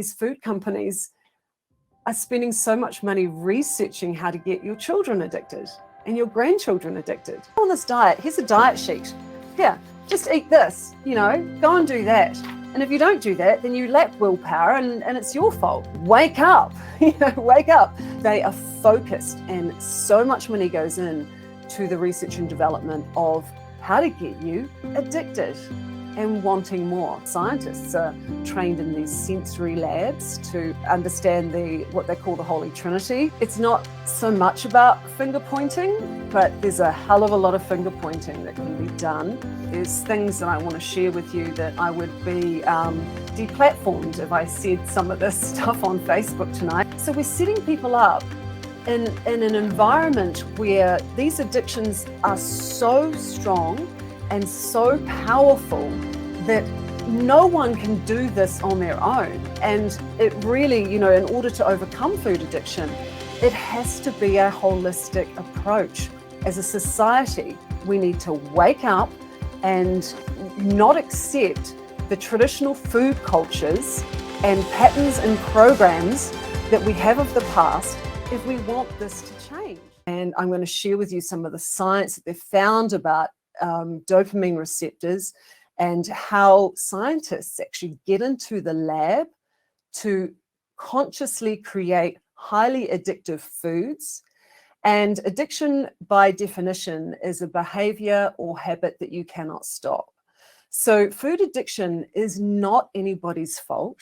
These food companies are spending so much money researching how to get your children addicted and your grandchildren addicted. On this diet, here's a diet sheet. Here, just eat this, go and do that. And if you don't do that, then you lack willpower and it's your fault. Wake up, wake up. They are focused and so much money goes in to the research and development of how to get you addicted and wanting more. Scientists are trained in these sensory labs to understand what they call the Holy Trinity. It's not so much about finger pointing, but there's a hell of a lot of finger pointing that can be done. There's things that I want to share with you that I would be deplatformed if I said some of this stuff on Facebook tonight. So we're setting people up in an environment where these addictions are so strong and so powerful that no one can do this on their own. And it really, in order to overcome food addiction, it has to be a holistic approach. As a society, we need to wake up and not accept the traditional food cultures and patterns and programs that we have of the past if we want this to change. And I'm going to share with you some of the science that they've found about dopamine receptors and how scientists actually get into the lab to consciously create highly addictive foods. And addiction, by definition, is a behavior or habit that you cannot stop. So food addiction is not anybody's fault.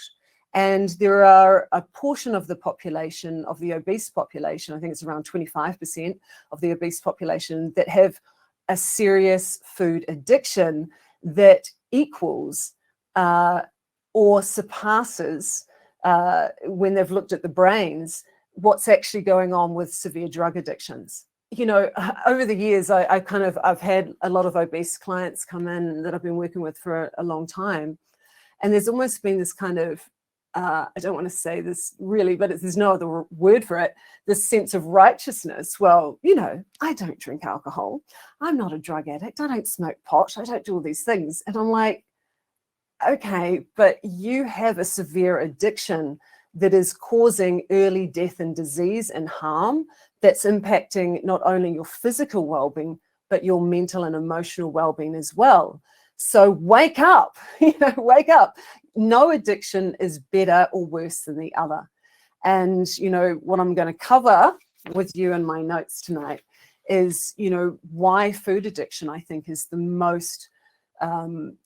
And there are a portion of the population, of the obese population, I think it's around 25% of the obese population, that have a serious food addiction that equals or surpasses, when they've looked at the brains, what's actually going on with severe drug addictions. Over the years, I've had a lot of obese clients come in that I've been working with for a long time. And there's almost been this kind of, I don't want to say this really, but there's no other word for it, this sense of righteousness. Well, I don't drink alcohol. I'm not a drug addict. I don't smoke pot. I don't do all these things. And I'm like, okay, but you have a severe addiction that is causing early death and disease and harm that's impacting not only your physical well-being, but your mental and emotional well-being as well. So wake up, wake up. No addiction is better or worse than the other. And, what I'm going to cover with you in my notes tonight is, why food addiction, I think, is the most,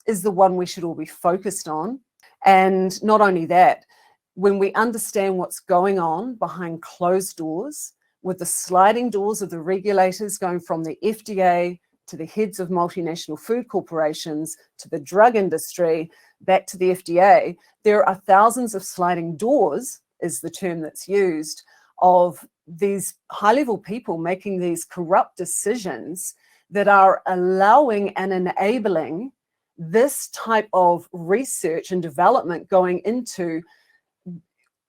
is the one we should all be focused on. And not only that, when we understand what's going on behind closed doors, with the sliding doors of the regulators going from the FDA to the heads of multinational food corporations, to the drug industry, back to the FDA, there are thousands of sliding doors, is the term that's used, of these high-level people making these corrupt decisions that are allowing and enabling this type of research and development going into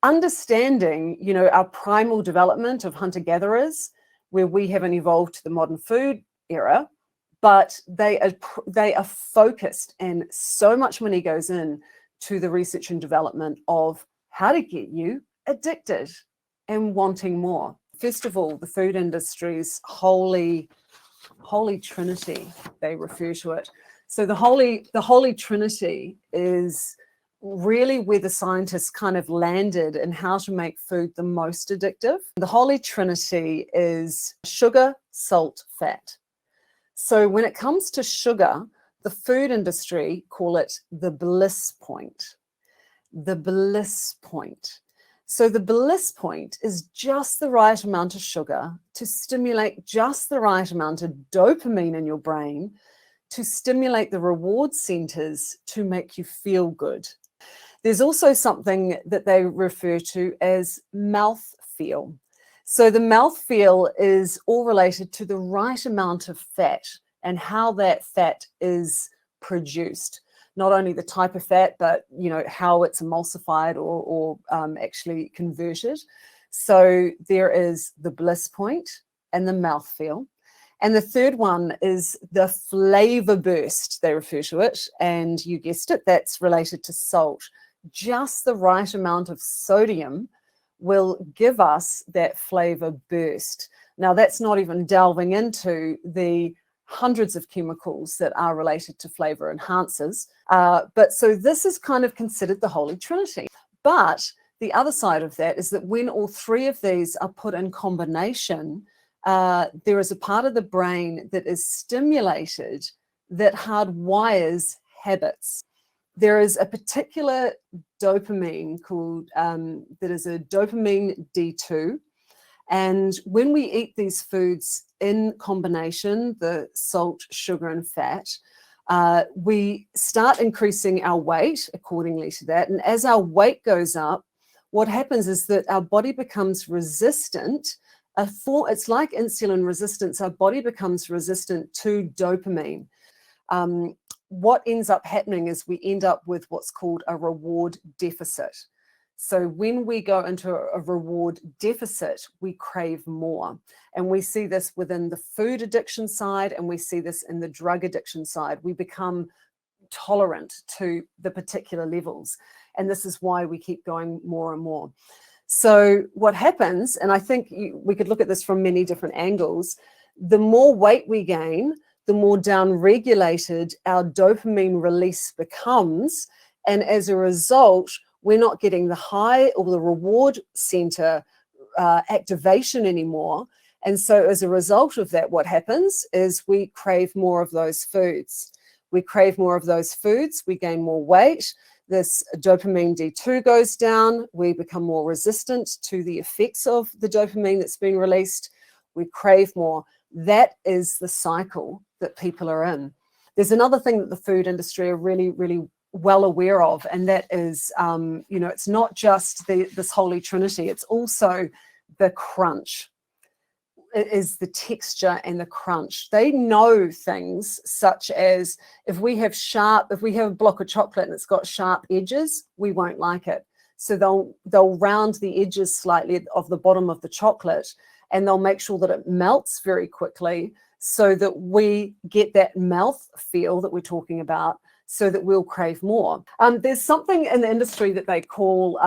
understanding, our primal development of hunter-gatherers, where we haven't evolved to the modern food era, but they are focused, and so much money goes in to the research and development of how to get you addicted and wanting more. First of all, the food industry's holy trinity, they refer to it. So the holy trinity is really where the scientists kind of landed in how to make food the most addictive. The holy trinity is sugar, salt, fat. So when it comes to sugar, the food industry call it the bliss point. The bliss point. So the bliss point is just the right amount of sugar to stimulate just the right amount of dopamine in your brain to stimulate the reward centers to make you feel good. There's also something that they refer to as mouthfeel. So the mouthfeel is all related to the right amount of fat and how that fat is produced. Not only the type of fat, but how it's emulsified or actually converted. So there is the bliss point and the mouthfeel. And the third one is the flavor burst, they refer to it. And you guessed it, that's related to salt. just the right amount of sodium will give us that flavor burst. Now, that's not even delving into the hundreds of chemicals that are related to flavor enhancers. But so this is kind of considered the Holy Trinity. But the other side of that is that when all three of these are put in combination, there is a part of the brain that is stimulated that hardwires habits. There is a particular dopamine called, that is a dopamine D2. And when we eat these foods in combination, the salt, sugar, and fat, we start increasing our weight accordingly to that. And as our weight goes up, what happens is that our body becomes resistant. It's like insulin resistance. Our body becomes resistant to dopamine. What ends up happening is we end up with what's called a reward deficit. So when we go into a reward deficit, we crave more. And we see this within the food addiction side, and we see this in the drug addiction side. We become tolerant to the particular levels. And this is why we keep going more and more. So what happens, and I think we could look at this from many different angles, the more weight we gain, the more down-regulated our dopamine release becomes. And as a result, we're not getting the high or the reward center activation anymore. And so as a result of that, what happens is we crave more of those foods. We crave more of those foods, we gain more weight, this dopamine D2 goes down, we become more resistant to the effects of the dopamine that's been released, we crave more. That is the cycle that people are in. There's another thing that the food industry are really, really well aware of, and that is, it's not just this Holy Trinity, it's also the crunch. It is the texture and the crunch. They know things such as if we have a block of chocolate and it's got sharp edges, we won't like it. So they'll round the edges slightly of the bottom of the chocolate, and they'll make sure that it melts very quickly so that we get that mouth feel that we're talking about, so that we'll crave more. There's something in the industry that they call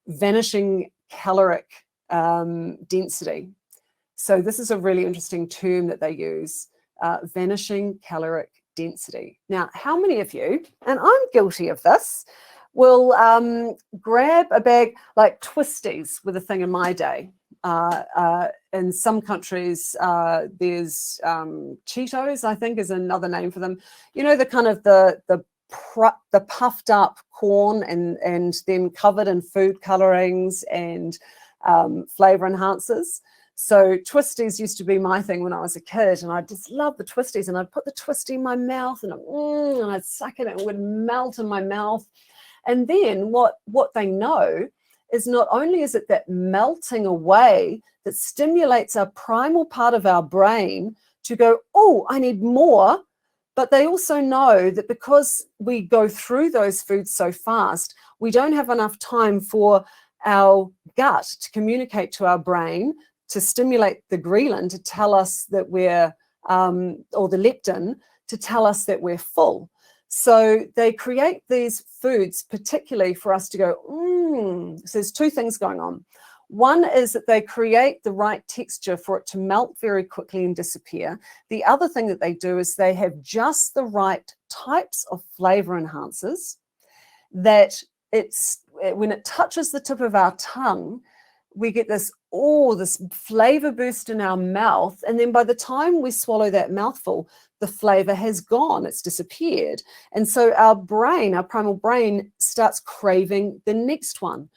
vanishing caloric density. So this is a really interesting term that they use, vanishing caloric density. Now, how many of you, and I'm guilty of this, will grab a bag like Twisties with a thing in my day? In some countries, there's Cheetos, I think is another name for them. You know, the kind of the puffed up corn and then covered in food colorings and flavor enhancers. So Twisties used to be my thing when I was a kid, and I just loved the Twisties, and I'd put the Twistie in my mouth and I'd suck it and it would melt in my mouth. And then what they know is not only is it that melting away that stimulates our primal part of our brain to go, oh, I need more, but they also know that because we go through those foods so fast, we don't have enough time for our gut to communicate to our brain to stimulate the ghrelin to tell us that we're, or the leptin to tell us that we're full. So they create these foods particularly for us to go, So there's two things going on. One is that they create the right texture for it to melt very quickly and disappear. The other thing that they do is they have just the right types of flavor enhancers that when it touches the tip of our tongue, we get this flavor burst in our mouth. And then by the time we swallow that mouthful, the flavor has gone, it's disappeared. And so our primal brain starts craving the next one.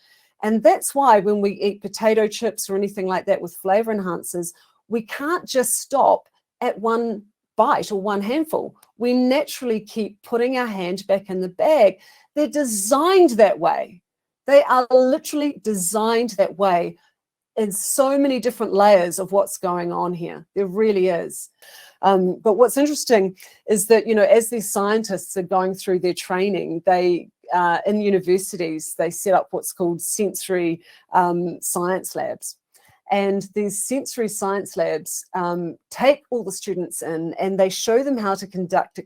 And that's why when we eat potato chips or anything like that with flavor enhancers, we can't just stop at one bite or one handful. We naturally keep putting our hand back in the bag. They're designed that way. They are literally designed that way in so many different layers of what's going on here. There really is. But what's interesting is that, as these scientists are going through their training, they, in universities, they set up what's called sensory science labs. And these sensory science labs take all the students in and they show them how to conduct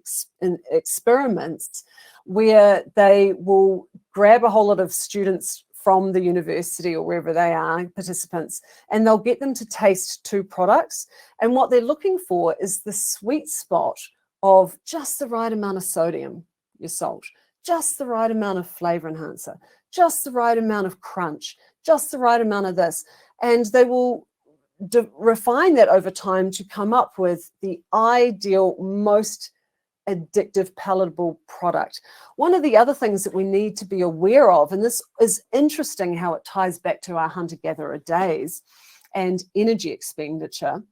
experiments where they will grab a whole lot of students from the university or wherever they are, participants, and they'll get them to taste 2 products. And what they're looking for is the sweet spot of just the right amount of sodium, your salt, just the right amount of flavor enhancer, just the right amount of crunch, just the right amount of this. And they will refine that over time to come up with the ideal, most addictive, palatable product. One of the other things that we need to be aware of, and this is interesting how it ties back to our hunter-gatherer days and energy expenditure,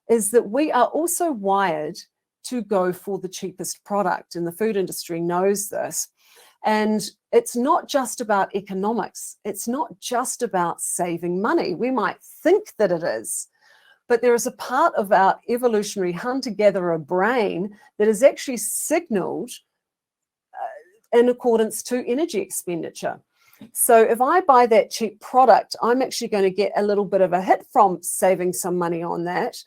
is that we are also wired to go for the cheapest product, and the food industry knows this. And it's not just about economics. It's not just about saving money. We might think that it is, but there is a part of our evolutionary hunter-gatherer brain that is actually signaled in accordance to energy expenditure. So if I buy that cheap product, I'm actually going to get a little bit of a hit from saving some money on that,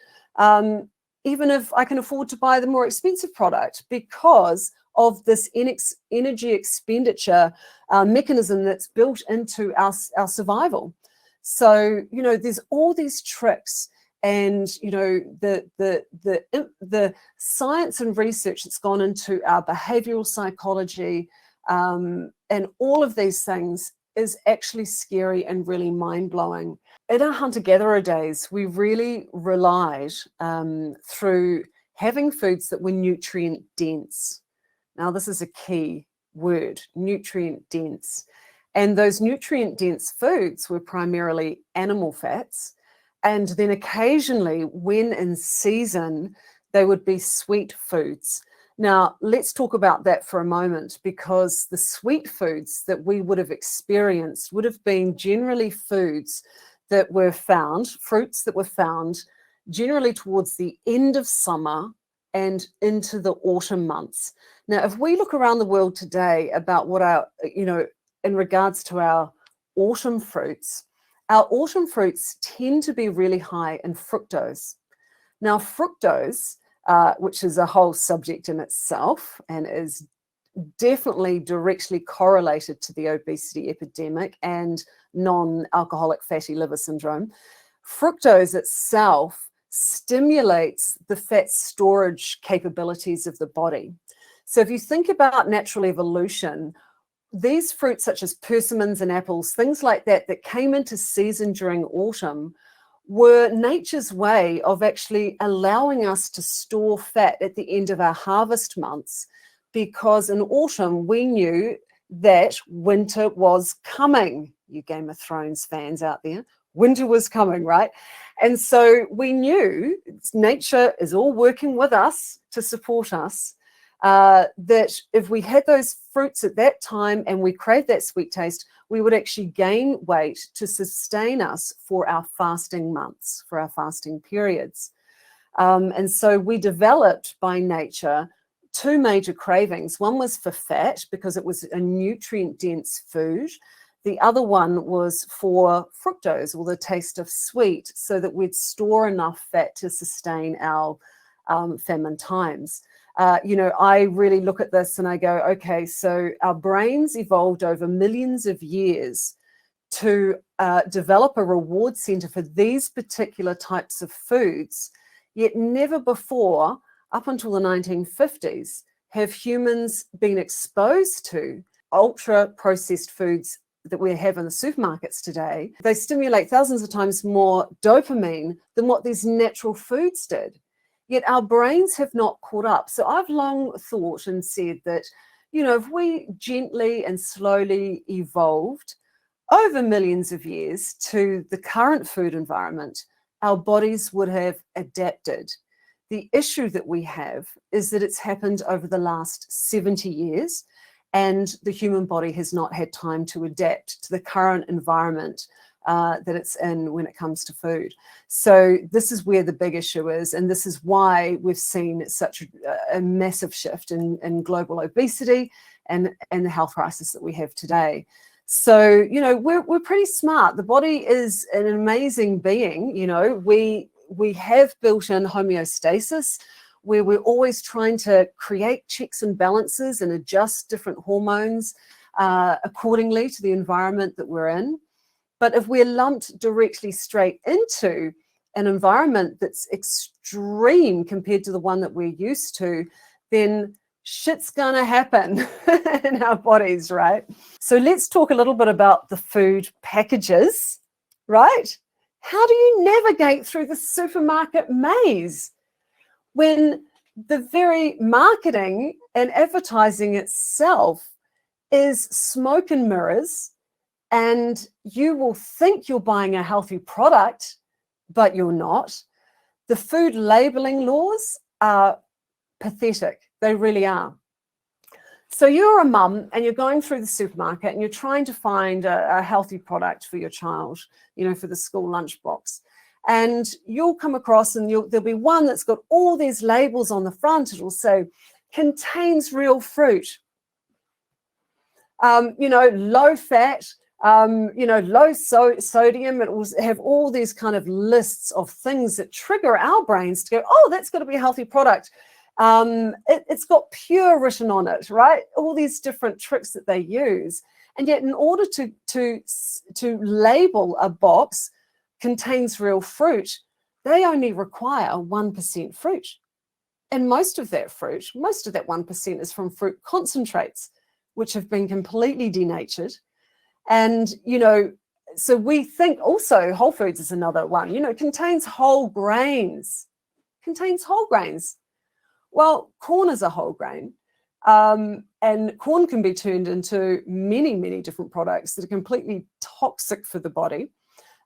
even if I can afford to buy the more expensive product, because of this energy expenditure mechanism that's built into our survival. So, you know, there's all these tricks. And, you know, the science and research that's gone into our behavioral psychology and all of these things is actually scary and really mind-blowing. In our hunter-gatherer days, we really relied through having foods that were nutrient-dense. Now, this is a key word, nutrient-dense. And those nutrient-dense foods were primarily animal fats. And then occasionally, when in season, they would be sweet foods. Now, let's talk about that for a moment, because the sweet foods that we would have experienced would have been generally foods that were found, fruits that were found generally towards the end of summer and into the autumn months. Now, if we look around the world today about what our, you know, in regards to our autumn fruits tend to be really high in fructose. Now, fructose, which is a whole subject in itself and is definitely directly correlated to the obesity epidemic and non-alcoholic fatty liver syndrome, fructose itself stimulates the fat storage capabilities of the body. So if you think about natural evolution, these fruits such as persimmons and apples, things like that, that came into season during autumn, were nature's way of actually allowing us to store fat at the end of our harvest months, because in autumn we knew that winter was coming. You Game of Thrones fans out there, winter was coming, right? And so we knew nature is all working with us to support us, that if we had those fruits at that time and we craved that sweet taste, we would actually gain weight to sustain us for our fasting months, for our fasting periods. And so we developed by nature two major cravings. One was for fat because it was a nutrient-dense food. The other one was for fructose, or the taste of sweet, so that we'd store enough fat to sustain our famine times. You know, I really look at this and I go, okay, so our brains evolved over millions of years to develop a reward center for these particular types of foods, yet never before, up until the 1950s, have humans been exposed to ultra-processed foods that we have in the supermarkets today. They stimulate thousands of times more dopamine than what these natural foods did. Yet our brains have not caught up. So I've long thought and said that, you know, if we gently and slowly evolved over millions of years to the current food environment, our bodies would have adapted. The issue that we have is that it's happened over the last 70 years, and the human body has not had time to adapt to the current environment that it's in when it comes to food. So this is where the big issue is, and this is why we've seen such a massive shift in global obesity and the health crisis that we have today. So, you know, we're pretty smart. The body is an amazing being. You know, we have built in homeostasis. where we're always trying to create checks and balances and adjust different hormones accordingly to the environment that we're in. But if we're lumped directly straight into an environment that's extreme compared to the one that we're used to, then shit's gonna happen in our bodies, right? So let's talk a little bit about the food packages, right? How do you navigate through the supermarket maze when the very marketing and advertising itself is smoke and mirrors, and you will think you're buying a healthy product, but you're not? The food labeling laws are pathetic. They really are. So you're a mum and you're going through the supermarket and you're trying to find a healthy product for your child, you know, for the school lunchbox. And you'll come across and there'll be one that's got all these labels on the front. It'll say, contains real fruit, you know, low fat, you know, low sodium. It will have all these kind of lists of things that trigger our brains to go, oh, that's got to be a healthy product. It's got pure written on it, right? All these different tricks that they use. And yet in order to label a box contains real fruit, they only require 1% fruit. And most of that fruit, most of that 1% is from fruit concentrates, which have been completely denatured. And, you know, so we think also Whole Foods is another one, you know, contains whole grains, Well, corn is a whole grain, and corn can be turned into many, many different products that are completely toxic for the body.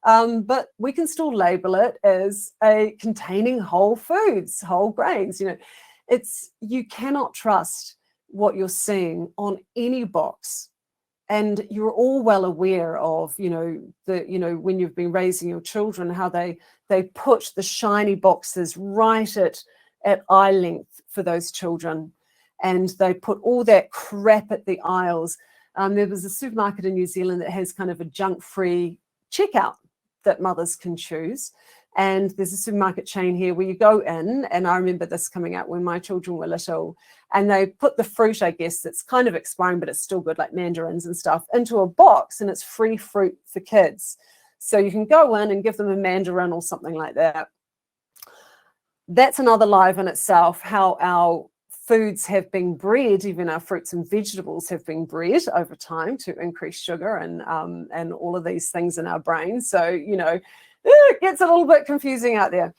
But we can still label it as a containing whole foods, whole grains. You know, you cannot trust what you're seeing on any box. And you're all well aware of, you know, when you've been raising your children, how they put the shiny boxes right at eye length for those children, and they put all that crap at the aisles. There was a supermarket in New Zealand that has kind of a junk-free checkout that mothers can choose. And there's a supermarket chain here where you go in, and I remember this coming out when my children were little, and they put the fruit, I guess, that's kind of expiring, but it's still good, like mandarins and stuff, into a box, and it's free fruit for kids. So you can go in and give them a mandarin or something like that. That's another life in itself, how our foods have been bred, even our fruits and vegetables have been bred over time to increase sugar and all of these things in our brains. So, you know, it gets a little bit confusing out there.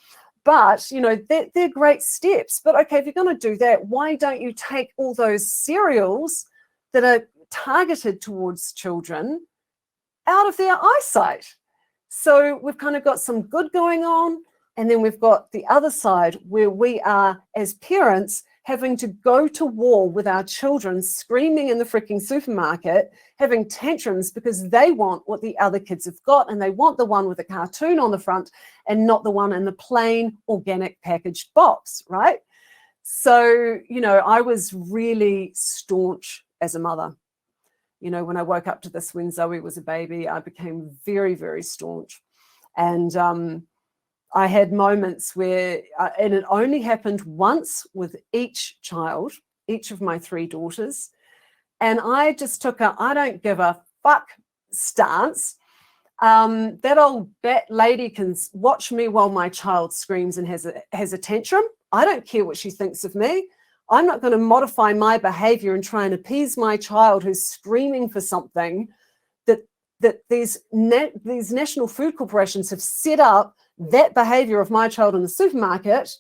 But, you know, they're great steps. But, okay, if you're going to do that, why don't you take all those cereals that are targeted towards children out of their eyesight? So we've kind of got some good going on, and then we've got the other side where we are, as parents, having to go to war with our children, screaming in the freaking supermarket, having tantrums because they want what the other kids have got, and they want the one with a cartoon on the front and not the one in the plain organic packaged box, right? So, you know, I was really staunch as a mother. You know, when I woke up to this when Zoe was a baby, I became very, very staunch. And I had moments where, and it only happened once with each child, each of my 3 daughters. And I just took a, I don't give a fuck stance. That old bat lady can watch me while my child screams and has a tantrum. I don't care what she thinks of me. I'm not going to modify my behavior and try and appease my child who's screaming for something that these national food corporations have set up that behavior of my child in the supermarket.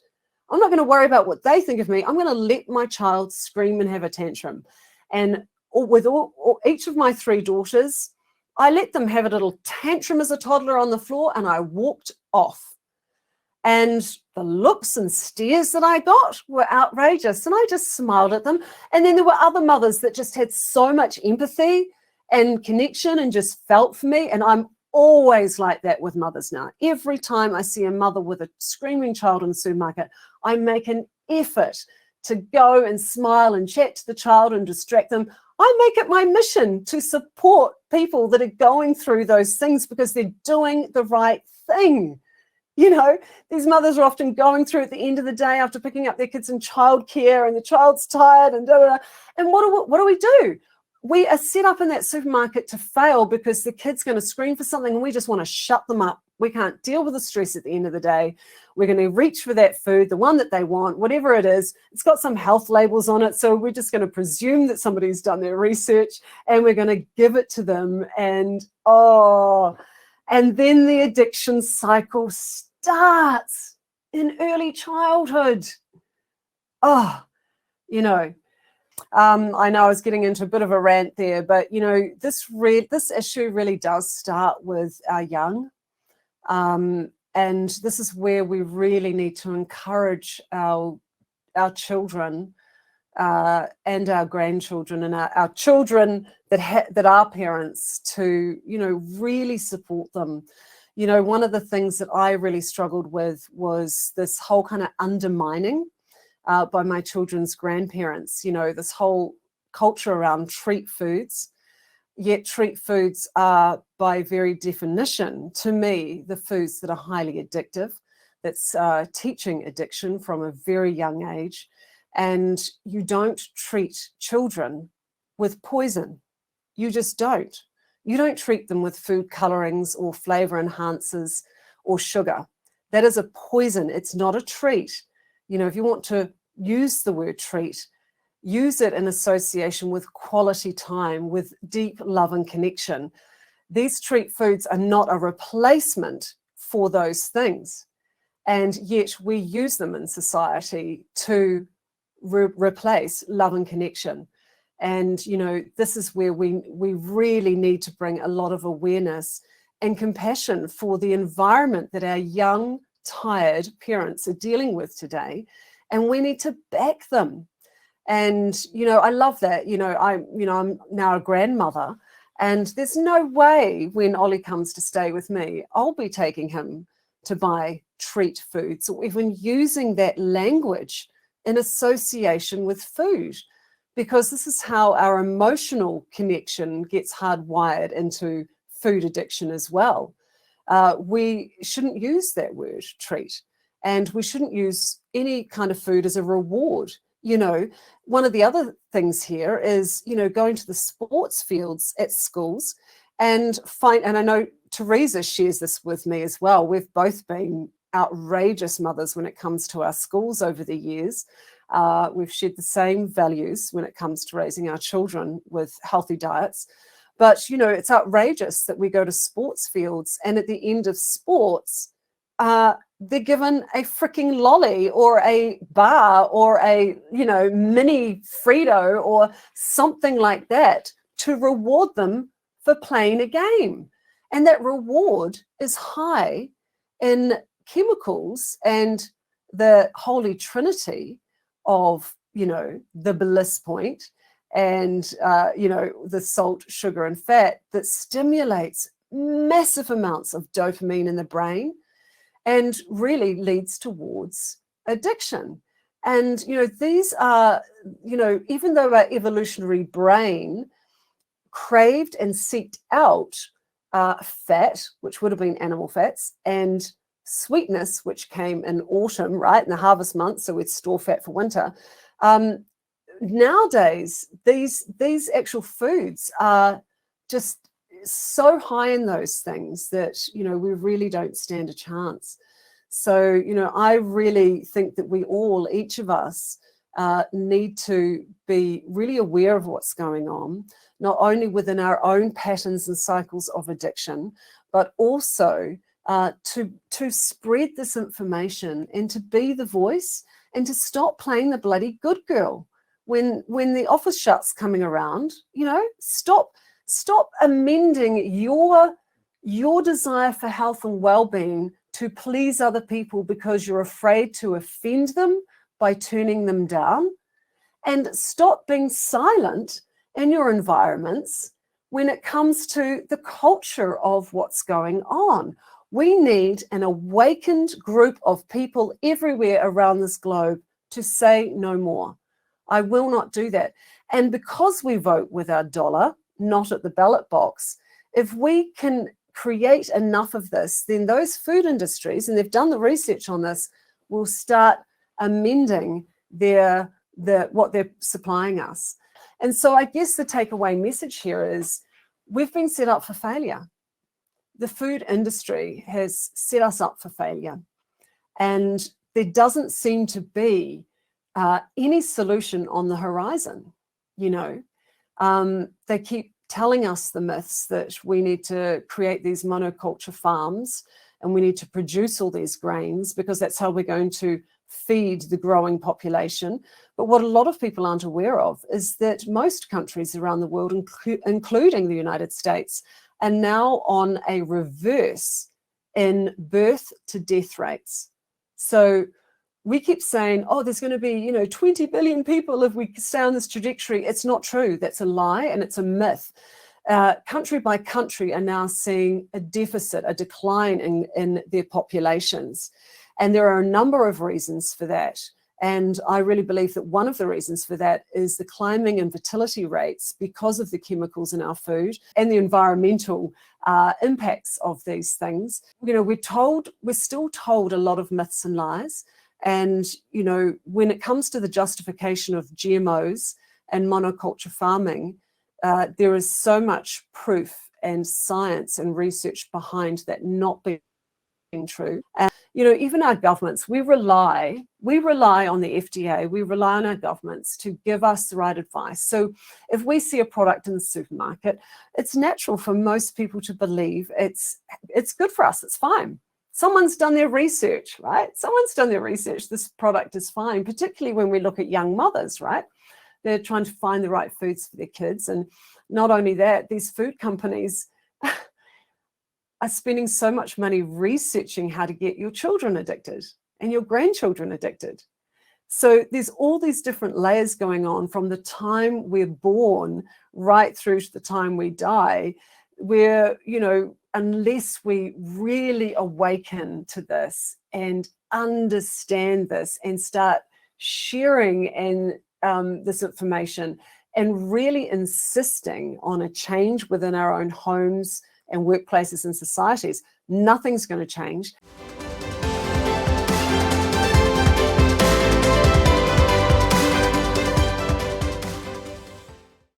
I'm not going to worry about what they think of me. I'm going to let my child scream and have a tantrum. And with each of my 3 daughters, I let them have a little tantrum as a toddler on the floor, and I walked off. And the looks and stares that I got were outrageous, and I just smiled at them. And then there were other mothers that just had so much empathy and connection and just felt for me. And I'm always like that with mothers now. Every time I see a mother with a screaming child in the supermarket, I make an effort to go and smile and chat to the child and distract them. I make it my mission to support people that are going through those things because they're doing the right thing. You know, these mothers are often going through at the end of the day after picking up their kids in childcare, and the child's tired and da, da, da. And what do we do? We are set up in that supermarket to fail because the kid's going to scream for something and we just want to shut them up. We can't deal with the stress at the end of the day. We're going to reach for that food, the one that they want, whatever it is. It's got some health labels on it, so we're just going to presume that somebody's done their research and we're going to give it to them. And and then the addiction cycle starts in early childhood. You know, I know I was getting into a bit of a rant there, but, you know, this issue really does start with our young. And this is where we really need to encourage our children and our grandchildren and our children that are parents to, you know, really support them. You know, one of the things that I really struggled with was this whole kind of undermining by my children's grandparents, you know, this whole culture around treat foods. Yet treat foods are, by very definition, to me, the foods that are highly addictive. That's teaching addiction from a very young age. And you don't treat children with poison. You just don't. You don't treat them with food colorings or flavor enhancers or sugar. That is a poison. It's not a treat. You know, if you want to use the word treat, use it in association with quality time, with deep love and connection. These treat foods are not a replacement for those things. And yet we use them in society to replace love and connection. And, you know, this is where we really need to bring a lot of awareness and compassion for the environment that our young, tired parents are dealing with today. And we need to back them. And, you know, I love that. I'm now a grandmother, and there's no way when Ollie comes to stay with me, I'll be taking him to buy treat foods or even using that language in association with food, because this is how our emotional connection gets hardwired into food addiction as well. We shouldn't use that word treat, and we shouldn't use any kind of food as a reward. You know, one of the other things here is, you know, going to the sports fields at schools and I know Teresa shares this with me as well. We've both been outrageous mothers when it comes to our schools over the years. We've shared the same values when it comes to raising our children with healthy diets. But, you know, it's outrageous that we go to sports fields and at the end of sports, they're given a freaking lolly or a bar or a, you know, mini Frito or something like that to reward them for playing a game. And that reward is high in chemicals and the holy trinity of, you know, the bliss point and, you know, the salt, sugar, and fat that stimulates massive amounts of dopamine in the brain and really leads towards addiction. And, you know, these are, you know, even though our evolutionary brain craved and seeked out fat, which would have been animal fats, and sweetness, which came in autumn, right, in the harvest months, so we'd store fat for winter. Nowadays, these actual foods are just so high in those things that, you know, we really don't stand a chance. So, you know, I really think that we all, each of us, need to be really aware of what's going on, not only within our own patterns and cycles of addiction, but also to spread this information and to be the voice and to stop playing the bloody good girl. When the office shut's coming around, you know, stop amending your desire for health and well-being to please other people because you're afraid to offend them by turning them down, and stop being silent in your environments when it comes to the culture of what's going on. We need an awakened group of people everywhere around this globe to say no more. I will not do that. And because we vote with our dollar, not at the ballot box, if we can create enough of this, then those food industries, and they've done the research on this, will start amending what they're supplying us. And so I guess the takeaway message here is we've been set up for failure. The food industry has set us up for failure. And there doesn't seem to be any solution on the horizon. They keep telling us the myths that we need to create these monoculture farms and we need to produce all these grains because that's how we're going to feed the growing population. But what a lot of people aren't aware of is that most countries around the world, including the United States, are now on a reverse in birth to death rates. So we keep saying, oh, there's going to be, 20 billion people if we stay on this trajectory. It's not true. That's a lie and it's a myth. Country by country are now seeing a deficit, a decline in their populations. And there are a number of reasons for that. And I really believe that one of the reasons for that is the climbing infertility rates because of the chemicals in our food and the environmental impacts of these things. We're still told a lot of myths and lies. And, when it comes to the justification of GMOs and monoculture farming, there is so much proof and science and research behind that not being true. And, even our governments, we rely on the FDA, we rely on our governments to give us the right advice. So if we see a product in the supermarket, it's natural for most people to believe it's good for us, it's fine. Someone's done their research, right? Someone's done their research, this product is fine, particularly when we look at young mothers, right? They're trying to find the right foods for their kids. And not only that, these food companies are spending so much money researching how to get your children addicted and your grandchildren addicted. So there's all these different layers going on from the time we're born right through to the time we die, where, unless we really awaken to this and understand this and start sharing this information and really insisting on a change within our own homes and workplaces and societies, nothing's going to change.